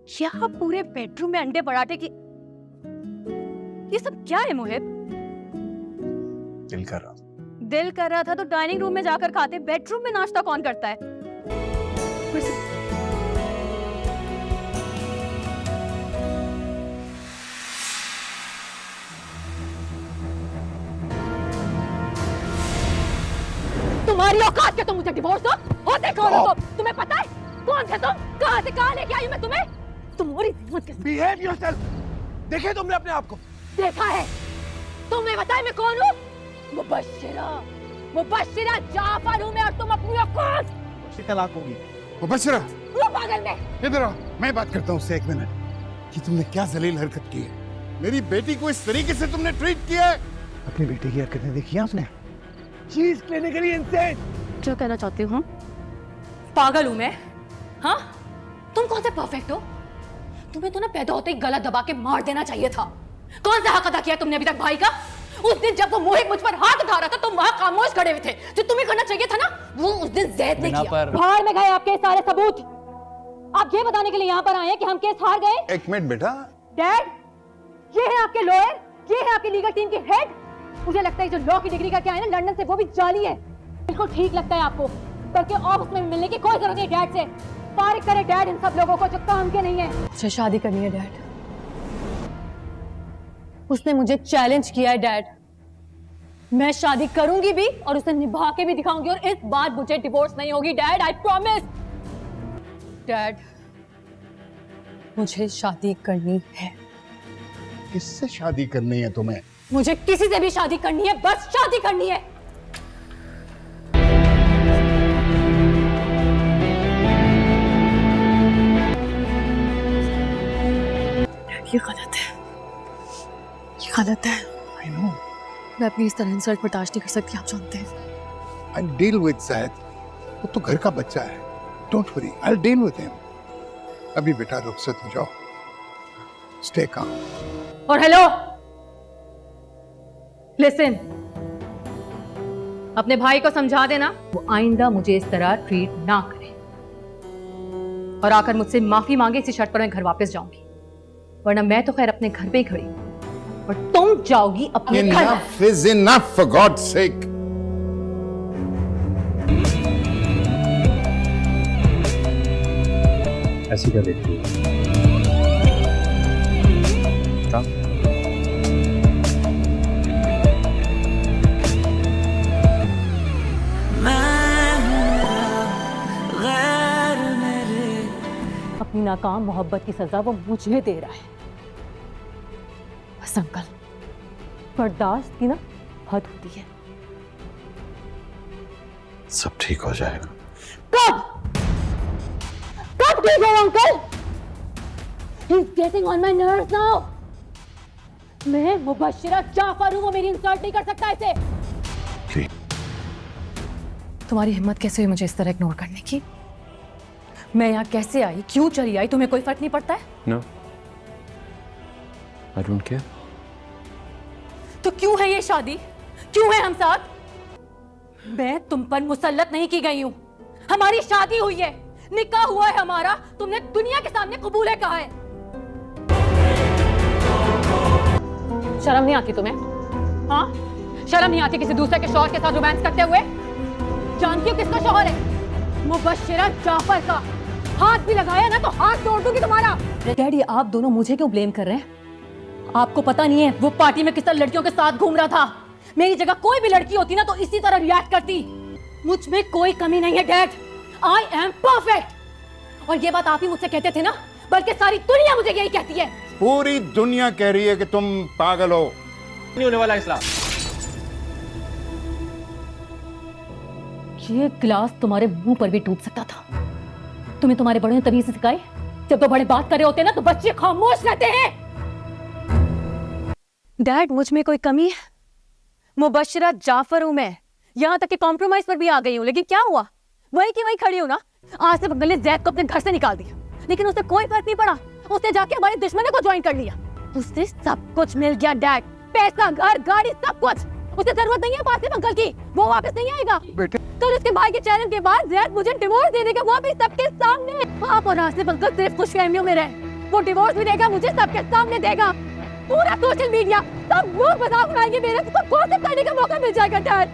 यहाँ पूरे बेडरूम में अंडे पराठे की, ये सब क्या है मोहित? दिल कर रहा दिल कर रहा था तो डाइनिंग रूम में जाकर खाते, बेडरूम में नाश्ता कौन करता है? तुम्हारी औकात क्या तुम मुझे डिवोर्स दो? होते कौन हो तुम? तुम्हें पता है कौन थे तुम? कहां से कहां लेके आई मैं तुम्हें? तुम्हारी हिम्मत कैसे? Behave yourself. देखे तुमने अपने आप को? देखा है। तुम्हें पता है मैं कौन हूँ? मुबश्शिरा, मुबश्शिरा जाफर हूँ मैं, और तुम अपनी औकात। तलाक होगी। मुबश्शिरा, वो पागल में। इधर आओ, मैं बात करता हूँ उससे 1 मिनट। कि तुमने क्या जलील हरकत की है? मेरी बेटी को इस तरीके से तुमने ट्रीट किया है? अपनी बेटी की हरकतें देखी हैं उसने? चीज क्लिनिकली इंसेन। क्या कहना चाहती हूँ? पागल हूँ मैं? हाँ? तुम कौन से परफेक्ट हो? तुम्हें तो ना पैदा होते ही गला दबा के मार देना चाहिए था। कौन सा हक अदा किया तुमने अभी तक भाई का? उस दिन जब वो मोहित मुझ पर हाथ उठा रहा था तुम वहां खामोश खड़े हुए थे। जो तुम्हें करना चाहिए था ना, वो उस दिन जैद ने किया। बाहर में गए आपके सारे सबूत। आप ये बताने के लिए यहाँ पर आए हैं कि हम केस हार गए? 1 मिनट बेटा। डैड, ये है आपके लॉयर, ये है आपकी लीगल टीम के हेड। मुझे लगता है जो लॉ की डिग्री करके आए ना लंदन से, वो भी जाली है। बिल्कुल ठीक लगता है आपको, बल्कि ऑफिस में मिलने की कोई जरूरत नहीं डैड से। फारिग करे डैड इन सब लोगों को जो काम के नहीं है। मुझे शादी करनी है डैड। उसने मुझे चैलेंज किया है डैड। मैं शादी करूंगी भी और उसे निभा के भी दिखाऊंगी, और इस बार मुझे डिवोर्स नहीं होगी डैड, आई प्रॉमिस। डैड, मुझे शादी करनी है। किससे शादी करनी है तुम्हें? मुझे किसी से भी शादी करनी है, बस शादी करनी है। ये गलत है, ये गलत है। I know. मैं अपनी इस तरह इंसल्ट बर्दाश्त नहीं कर सकती, आप जानते हैं। I'll deal with Zaid. वो तो घर का बच्चा है। Don't worry, I'll deal with him. अभी बेटा रुखसत हो जाओ। Stay calm. और हेलो, लिसन, अपने भाई को समझा देना वो आइंदा मुझे इस तरह ट्रीट ना करे, और आकर मुझसे माफी मांगे इसी शर्त पर मैं घर वापस जाऊंगी। वरना मैं तो खैर अपने घर पे ही खड़ी हूं, और तुम जाओगी अपने घर। Enough is enough, for God's sake. ऐसी क्या देखती है? अपनी नाकाम मोहब्बत की सजा वो मुझे दे रहा है। बस अंकल, बर्दाश्त की ना हद होती है। सब ठीक हो जाएगा। कब? कब ठीक है uncle? He's getting on my nerves now. मैं मुबश्शिरा जाफर हूँ, वो मेरी इंसल्ट नहीं कर सकता ऐसे। तुम्हारी हिम्मत कैसे हुई मुझे इस तरह इग्नोर करने की? मैं यहाँ कैसे आई, क्यों चली आई, तुम्हें कोई फर्क नहीं पड़ता है? No, I don't care. तो क्यों है ये शादी? क्यों है हम साथ? मैं तुम पर मुसल्लत नहीं की गई हूँ। हमारी शादी हुई है, निकाह हुआ है हमारा, तुमने दुनिया के सामने कबूल है कहा है। शर्म नहीं आती तुम्हें? हाँ, शर्म नहीं आती किसी दूसरे के शौहर के साथ रोमांस करते हुए? जानती हो किसका शौहर है? मुबश्शिरा जाफर का। हाथ भी लगाया ना तो हाथ तोड़ दूंगी तुम्हारा। डैडी, आप दोनों मुझे क्यों ब्लेम कर रहे हैं? आपको पता नहीं है वो पार्टी में किस तरह लड़कियों के साथ घूम रहा था। मेरी जगह कोई भी लड़की होती ना तो इसी तरह रिएक्ट करती। मुझ में कोई कमी नहीं है डैड, आई एम परफेक्ट। और ये बात आप ही मुझसे कहते थे ना, बल्कि सारी दुनिया मुझे यही कहती है। पूरी दुनिया कह रही है कि तुम पागल हो। नहीं होने वाला इस्लाम। ये गिलास तुम्हारे मुंह पर भी टूट सकता था। तुम्हें तुम्हारे बड़ों ने तभी से सिखाई, जब तो बड़े बात कर रहे होते ना तो बच्चे खामोश रहते हैं। डैड, मुझ में कोई कमी है? मुबश्शिरा जाफर हूं मैं, यहां तक कि कॉम्प्रोमाइज पर भी आ गई हूं, लेकिन क्या हुआ? वही की वही खड़ी हूं ना। आज से अंकल ने जैद को अपने घर से निकाल दिया, लेकिन उसे कोई फर्क नहीं पड़ा। उसने जाके हमारे दुश्मनों को ज्वाइन कर लिया। उसे सब कुछ मिल गया डैड, पैसा, घर, गाड़ी, सब कुछ। उसे जरूरत नहीं है आसिफ अंकल की, वो वापस नहीं आएगा। बेटे, कल उसके भाई के चैलेंज के बाद जैद मुझे डिवोर्स दे देगा, वो भी सबके सामने। आप और आसिफ अंकल सिर्फ खुशफहमियों में रहे। वो डिवोर्स भी देगा, मुझे सबके सामने देगा। पूरा सोशल मीडिया सब लोग मजाक उड़ाएंगे, मेरे को गॉसिप करने का मौका मिल जाएगा डैड।